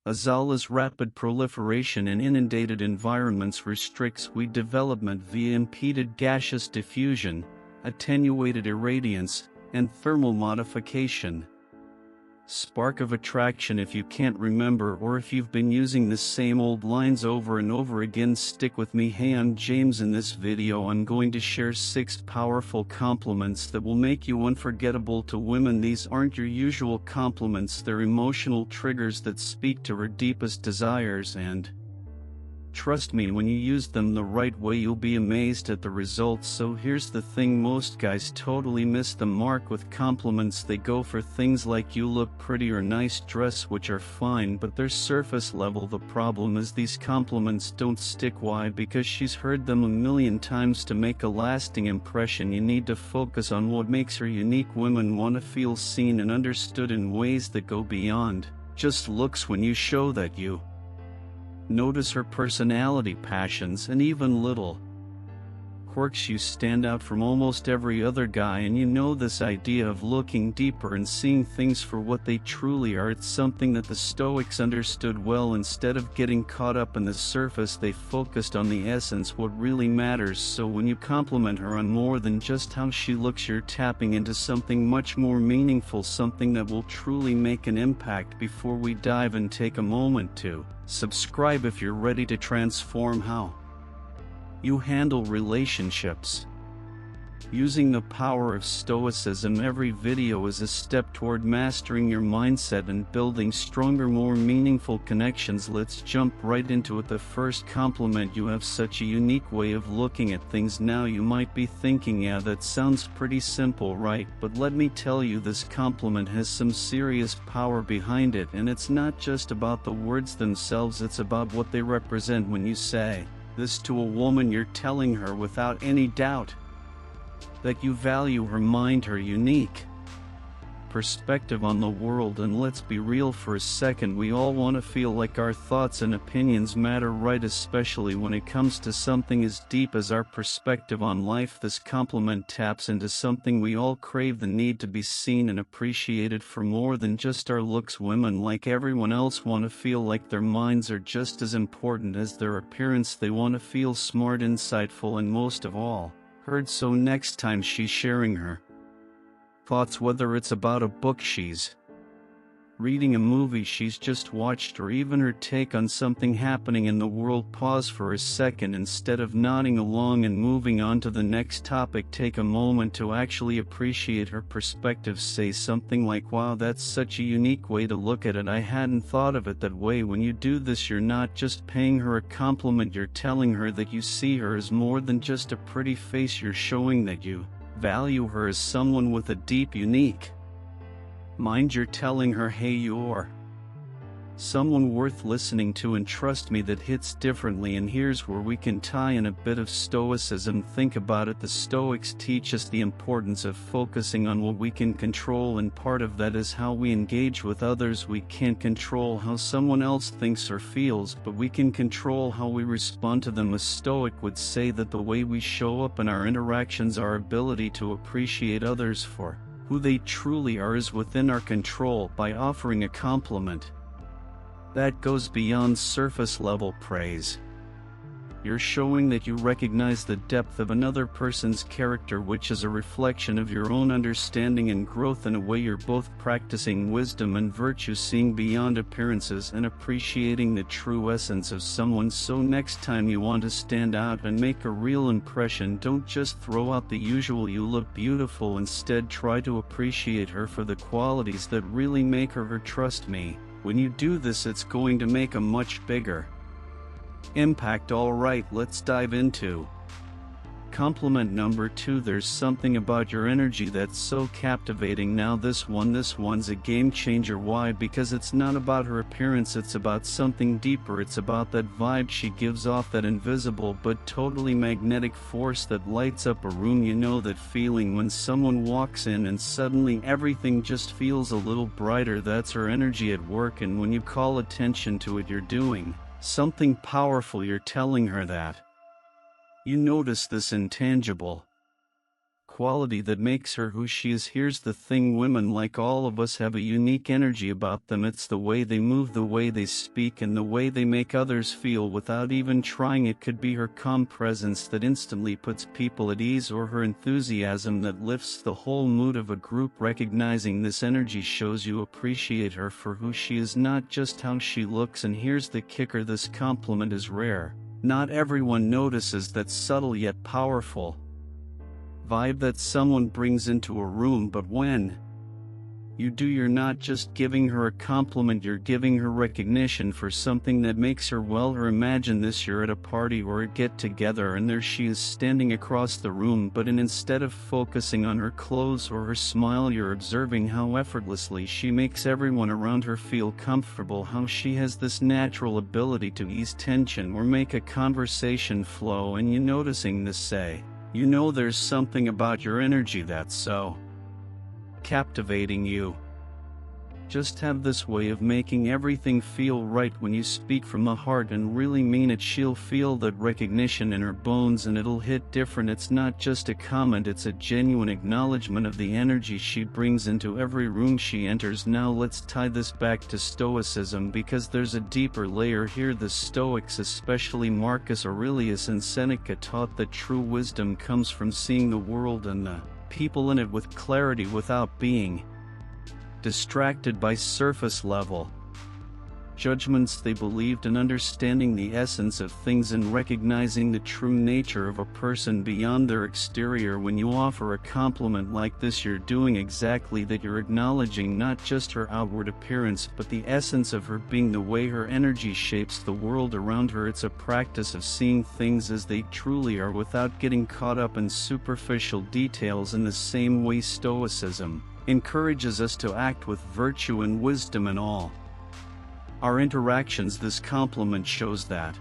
Azala's rapid proliferation in inundated environments restricts weed development via impeded gaseous diffusion, attenuated irradiance, and thermal modification. Spark of attraction. If you can't remember or if you've been using the same old lines over and over again, stick with me. Hey, I'm James. In this video I'm going to share 6 powerful compliments that will make you unforgettable to women. These aren't your usual compliments, they're emotional triggers that speak to her deepest desires, and trust me, when you use them the right way you'll be amazed at the results. So here's the thing, most guys totally miss the mark with compliments. They go for things like "you look pretty" or "nice dress," which are fine, but they're surface level. The problem is these compliments don't stick. Why? Because she's heard them a million times. To make a lasting impression, you need to focus on what makes her unique. Women want to feel seen and understood in ways that go beyond just looks. When you show that you notice her personality, passions, and even little quirks, you stand out from almost every other guy. And you know, this idea of looking deeper and seeing things for what they truly are, it's something that the Stoics understood well. Instead of getting caught up in the surface, they focused on the essence, what really matters. So when you compliment her on more than just how she looks, you're tapping into something much more meaningful, something that will truly make an impact. Before we dive in, take a moment to subscribe if you're ready to transform how you handle relationships. Using the power of Stoicism, every video is a step toward mastering your mindset and building stronger, more meaningful connections. Let's jump right into it. The first compliment: you have such a unique way of looking at things. Now you might be thinking, yeah, that sounds pretty simple, right? But let me tell you, this compliment has some serious power behind it, and it's not just about the words themselves, it's about what they represent. When you say this to a woman, you're telling her without any doubt that you value her mind, her unique perspective on the world. And let's be real for a second, we all want to feel like our thoughts and opinions matter, right? Especially when it comes to something as deep as our perspective on life. This compliment taps into something we all crave: the need to be seen and appreciated for more than just our looks. Women, like everyone else, want to feel like their minds are just as important as their appearance. They want to feel smart, insightful, and most of all, heard. So next time she's sharing her thoughts, whether it's about a book she's reading, a movie she's just watched, or even her take on something happening in the world, pause for a second. Instead of nodding along and moving on to the next topic, take a moment to actually appreciate her perspective. Say something like, "Wow, that's such a unique way to look at it. I hadn't thought of it that way." When you do this, you're not just paying her a compliment, you're telling her that you see her as more than just a pretty face. You're showing that you value her as someone with a deep, unique mind. You're telling her, hey, you're someone worth listening to. And trust me, that hits differently. And here's where we can tie in a bit of Stoicism. Think about it. The Stoics teach us the importance of focusing on what we can control, and part of that is how we engage with others. We can't control how someone else thinks or feels, but we can control how we respond to them. A Stoic would say that the way we show up in our interactions, our ability to appreciate others for who they truly are, is within our control. By offering a compliment that goes beyond surface level praise, you're showing that you recognize the depth of another person's character, which is a reflection of your own understanding and growth. In a way, you're both practicing wisdom and virtue, seeing beyond appearances and appreciating the true essence of someone. So next time you want to stand out and make a real impression, don't just throw out the usual "you look beautiful." Instead, try to appreciate her for the qualities that really make her her. Trust me, when you do this, it's going to make a much bigger impact. Alright, let's dive into compliment number 2. There's something about your energy that's so captivating. Now this one's a game changer. Why? Because it's not about her appearance, it's about something deeper. It's about that vibe she gives off, that invisible but totally magnetic force that lights up a room. You know that feeling when someone walks in and suddenly everything just feels a little brighter? That's her energy at work, and when you call attention to it, you're doing something powerful. You're telling her that you notice this intangible quality that makes her who she is. Here's the thing, women, like all of us, have a unique energy about them. It's the way they move, the way they speak, and the way they make others feel without even trying. It could be her calm presence that instantly puts people at ease, or her enthusiasm that lifts the whole mood of a group. Recognizing this energy shows you appreciate her for who she is, not just how she looks. And here's the kicker, this compliment is rare. Not everyone notices that subtle yet powerful vibe that someone brings into a room, but when you do, you're not just giving her a compliment, you're giving her recognition for something that makes her well. Or imagine this, you're at a party or a get-together and there she is standing across the room, but instead of focusing on her clothes or her smile, you're observing how effortlessly she makes everyone around her feel comfortable, how she has this natural ability to ease tension or make a conversation flow. And you noticing this, say, you know, there's something about your energy that's so captivating. You just have this way of making everything feel right. When you speak from the heart and really mean it, she'll feel that recognition in her bones and it'll hit different. It's not just a comment, it's a genuine acknowledgement of the energy she brings into every room she enters. Now let's tie this back to Stoicism, because there's a deeper layer here. The Stoics, especially Marcus Aurelius and Seneca, taught that true wisdom comes from seeing the world and the people in it with clarity without being distracted by surface level judgments. They believed in understanding the essence of things and recognizing the true nature of a person beyond their exterior. When you offer a compliment like this, you're doing exactly that. You're acknowledging not just her outward appearance, but the essence of her being, the way her energy shapes the world around her. It's a practice of seeing things as they truly are without getting caught up in superficial details. In the same way, Stoicism encourages us to act with virtue and wisdom in all our interactions. This compliment shows that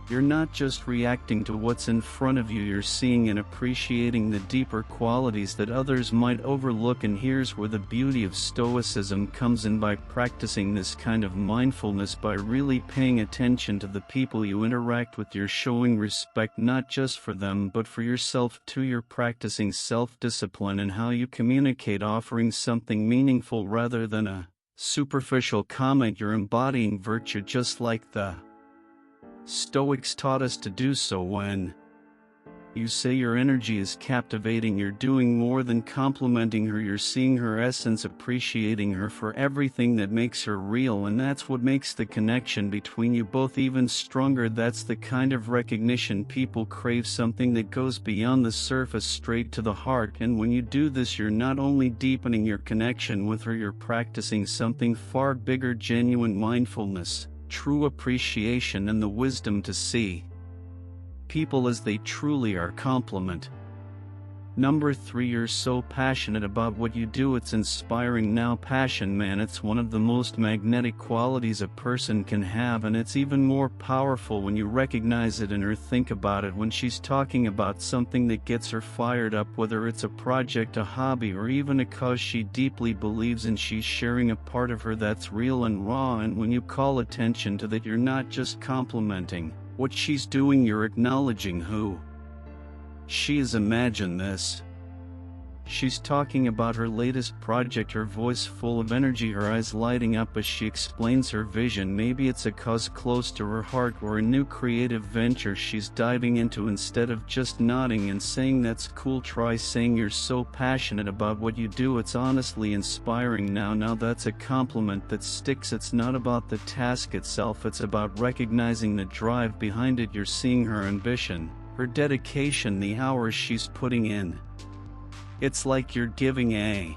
you're not just reacting to what's in front of you, you're seeing and appreciating the deeper qualities that others might overlook. And here's where the beauty of Stoicism comes in. By practicing this kind of mindfulness, by really paying attention to the people you interact with, you're showing respect not just for them but for yourself too. You're practicing self-discipline in how you communicate, offering something meaningful rather than a superficial comment. You're embodying virtue just like the Stoics taught us to do. So when you say your energy is captivating, you're doing more than complimenting her, you're seeing her essence, appreciating her for everything that makes her real. And that's what makes the connection between you both even stronger. That's the kind of recognition people crave, something that goes beyond the surface, straight to the heart. And when you do this, you're not only deepening your connection with her, you're practicing something far bigger: genuine mindfulness, true appreciation, and the wisdom to see people as they truly are. Compliment number 3, you're so passionate about what you do, it's inspiring. Now, passion, man, it's one of the most magnetic qualities a person can have, and it's even more powerful when you recognize it in her. Think about it, when she's talking about something that gets her fired up, whether it's a project, a hobby, or even a cause she deeply believes in, she's sharing a part of her that's real and raw. And when you call attention to that, you're not just complimenting what she's doing, you're acknowledging who she is. Imagine this. She's talking about her latest project, her voice full of energy, her eyes lighting up as she explains her vision. Maybe it's a cause close to her heart or a new creative venture she's diving into. Instead of just nodding and saying that's cool, try saying you're so passionate about what you do, it's honestly inspiring. Now that's a compliment that sticks. It's not about the task itself, it's about recognizing the drive behind it. You're seeing her ambition, her dedication, the hours she's putting in. It's like you're giving a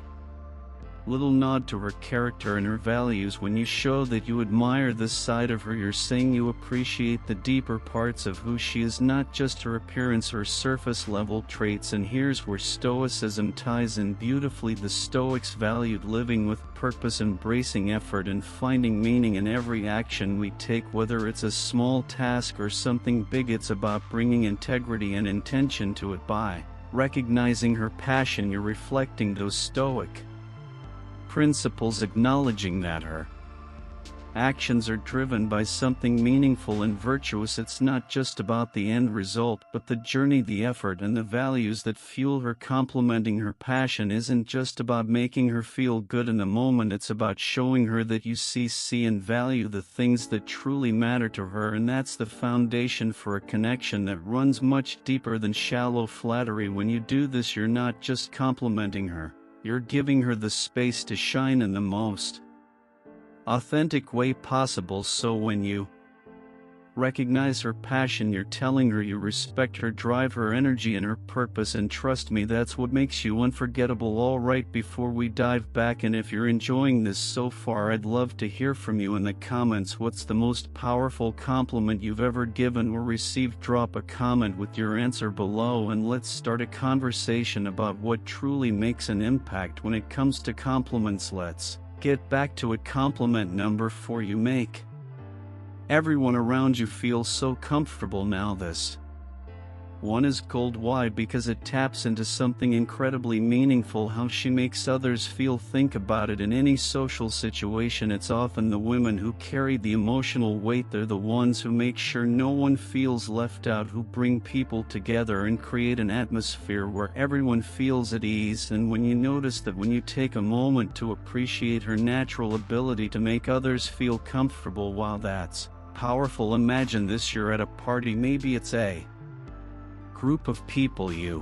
little nod to her character and her values. When you show that you admire this side of her, you're saying you appreciate the deeper parts of who she is, not just her appearance or surface level traits. And here's where Stoicism ties in beautifully. The Stoics valued living with purpose, embracing effort, and finding meaning in every action we take, whether it's a small task or something big. It's about bringing integrity and intention to it. By recognizing her passion, you're reflecting those Stoic principles, acknowledging that her actions are driven by something meaningful and virtuous. It's not just about the end result, but the journey, the effort, and the values that fuel her. Complimenting her passion isn't just about making her feel good in the moment, it's about showing her that you see and value the things that truly matter to her, and that's the foundation for a connection that runs much deeper than shallow flattery. When you do this, you're not just complimenting her, you're giving her the space to shine in the most authentic way possible. So when you recognize her passion, you're telling her you respect her drive, her energy, and her purpose, and trust me, that's what makes you unforgettable. Alright, before we dive back in, if you're enjoying this so far, I'd love to hear from you in the comments. What's the most powerful compliment you've ever given or received? Drop a comment with your answer below, and let's start a conversation about what truly makes an impact when it comes to compliments. Let's get back to it. Compliment number 4: you make everyone around you feel so comfortable. Now this one is gold. Why? Because it taps into something incredibly meaningful: how she makes others feel. Think about it. In any social situation, it's often the women who carry the emotional weight. They're the ones who make sure no one feels left out, who bring people together and create an atmosphere where everyone feels at ease. And when you notice that, when you take a moment to appreciate her natural ability to make others feel comfortable, wow, that's powerful. Imagine this: you're at a party, maybe it's a group of people you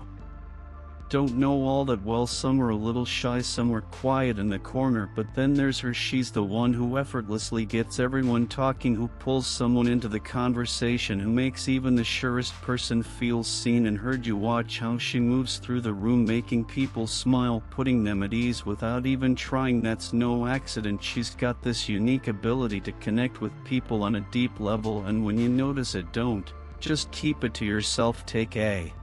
don't know all that well. Some are a little shy, some are quiet in the corner, but then there's her. She's the one who effortlessly gets everyone talking, who pulls someone into the conversation, who makes even the surest person feel seen and heard. You watch how she moves through the room, making people smile, putting them at ease without even trying. That's no accident. She's got this unique ability to connect with people on a deep level, and when you notice it, don't just keep it to yourself. Take a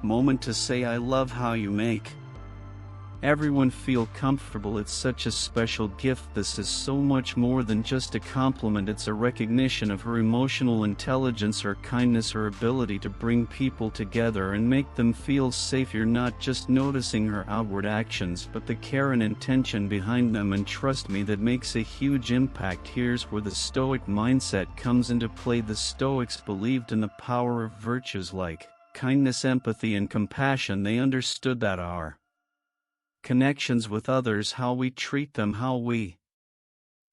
moment to say, I love how you make everyone feel comfortable. It's such a special gift. This is so much more than just a compliment. It's a recognition of her emotional intelligence, her kindness, her ability to bring people together and make them feel safe. You're not just noticing her outward actions, but the care and intention behind them, and trust me, that makes a huge impact. Here's where the Stoic mindset comes into play. The Stoics believed in the power of virtues like kindness, empathy, and compassion. They understood that our connections with others, how we treat them, how we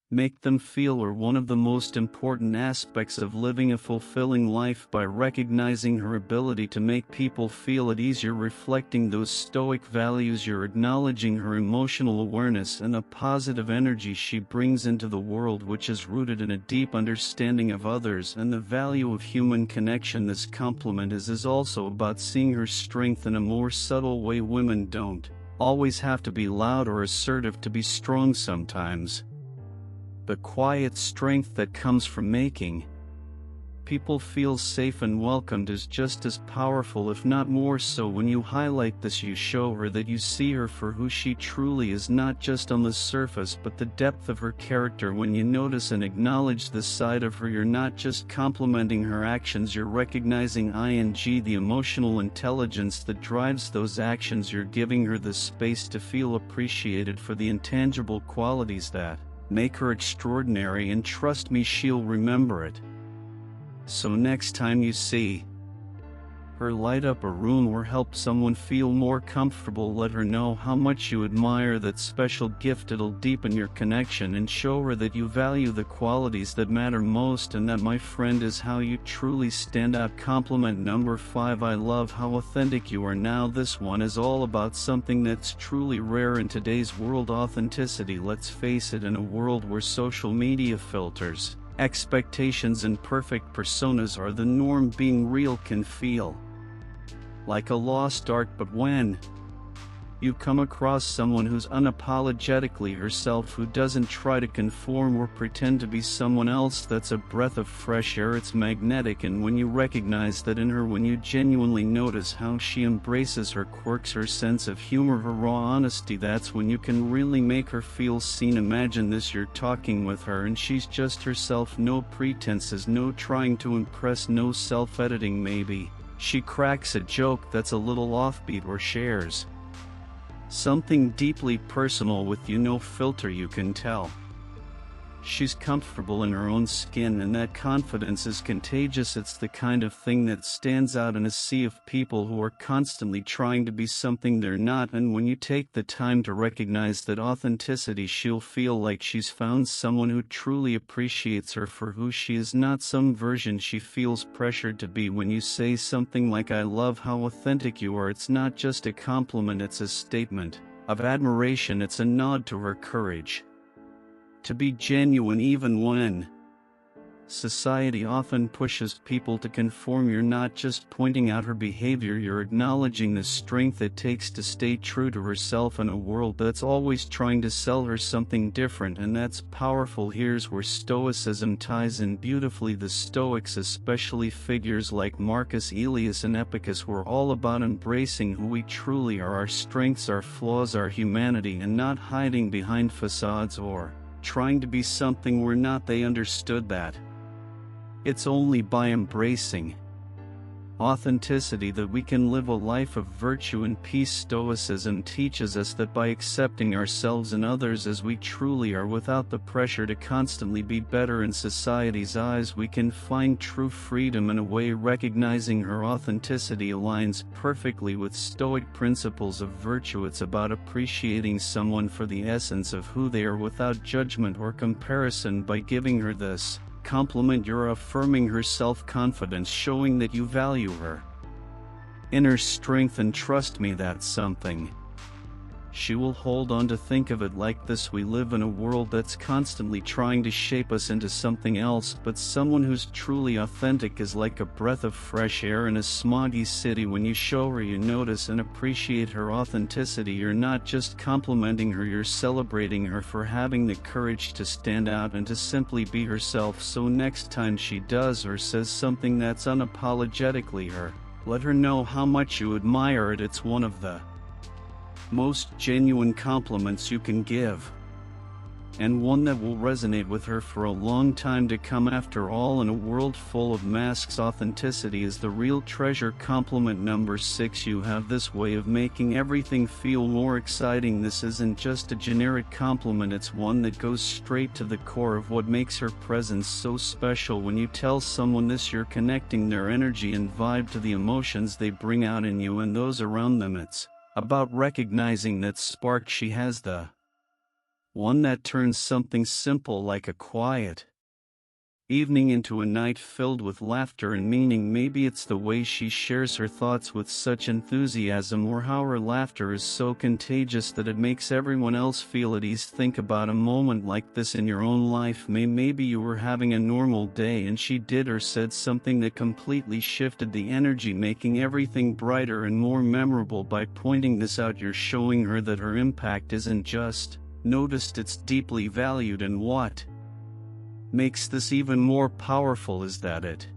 make them feel, are one of the most important aspects of living a fulfilling life. By recognizing her ability to make people feel at ease, you're reflecting those Stoic values. You're acknowledging her emotional awareness and the positive energy she brings into the world, which is rooted in a deep understanding of others and the value of human connection. This compliment is also about seeing her strength in a more subtle way. Women don't always have to be loud or assertive to be strong. Sometimes the quiet strength that comes from making people feel safe and welcomed is just as powerful, if not more so. When you highlight this, you show her that you see her for who she truly is, not just on the surface, but the depth of her character. When you notice and acknowledge this side of her, you're not just complimenting her actions, you're recognizing the emotional intelligence that drives those actions. You're giving her the space to feel appreciated for the intangible qualities that make her extraordinary, and trust me, she'll remember it. So next time you see her light up a room or help someone feel more comfortable, let her know how much you admire that special gift. It'll deepen your connection and show her that you value the qualities that matter most, and that, my friend, is how you truly stand out. Compliment number 5: I love how authentic you are. Now this one is all about something that's truly rare in today's world: authenticity. Let's face it, in a world where social media filters, expectations, and perfect personas are the norm, being real can feel like a lost art. But when you come across someone who's unapologetically herself, who doesn't try to conform or pretend to be someone else, that's a breath of fresh air. It's magnetic. And when you recognize that in her, when you genuinely notice how she embraces her quirks, her sense of humor, her raw honesty, that's when you can really make her feel seen. Imagine this: you're talking with her and she's just herself, no pretenses, no trying to impress, no self-editing. Maybe she cracks a joke that's a little offbeat or shares something deeply personal with you, no filter. You can tell She's comfortable in her own skin, and that confidence is contagious. It's the kind of thing that stands out in a sea of people who are constantly trying to be something they're not, and when you take the time to recognize that authenticity, she'll feel like she's found someone who truly appreciates her for who she is, not some version she feels pressured to be. When you say something like, "I love how authentic you are," it's not just a compliment, it's a statement of admiration. It's a nod to her courage to be genuine even when society often pushes people to conform. You're not just pointing out her behavior, you're acknowledging the strength it takes to stay true to herself in a world that's always trying to sell her something different, and that's powerful. Here's where Stoicism ties in beautifully. The Stoics, especially figures like Marcus Aurelius and Epictetus, were all about embracing who we truly are, our strengths, our flaws, our humanity, and not hiding behind facades or trying to be something we're not. They understood that it's only by embracing authenticity that we can live a life of virtue and peace. Stoicism teaches us that by accepting ourselves and others as we truly are, without the pressure to constantly be better in society's eyes, we can find true freedom in a way. Recognizing her authenticity aligns perfectly with Stoic principles of virtue. It's about appreciating someone for the essence of who they are without judgment or comparison. By giving her this compliment, you're affirming her self-confidence, showing that you value her inner strength, and trust me, that's something she will hold on to. Think of it like this: we live in a world that's constantly trying to shape us into something else, but someone who's truly authentic is like a breath of fresh air in a smoggy city. When you show her you notice and appreciate her authenticity, you're not just complimenting her, you're celebrating her for having the courage to stand out and to simply be herself. So next time she does or says something that's unapologetically her, let her know how much you admire it. It's one of the most genuine compliments you can give, and one that will resonate with her for a long time to come. After all, in a world full of masks, authenticity is the real treasure. Compliment number 6: you have this way of making everything feel more exciting. This isn't just a generic compliment, it's one that goes straight to the core of what makes her presence so special. When you tell someone this, you're connecting their energy and vibe to the emotions they bring out in you and those around them. It's about recognizing that spark she has, the one that turns something simple like a quiet evening into a night filled with laughter and meaning. Maybe it's the way she shares her thoughts with such enthusiasm, or how her laughter is so contagious that it makes everyone else feel at ease. Think about a moment like this in your own life. Maybe you were having a normal day and she did or said something that completely shifted the energy, making everything brighter and more memorable. By pointing this out, you're showing her that her impact isn't just noticed, it's deeply valued. And what makes this even more powerful is that it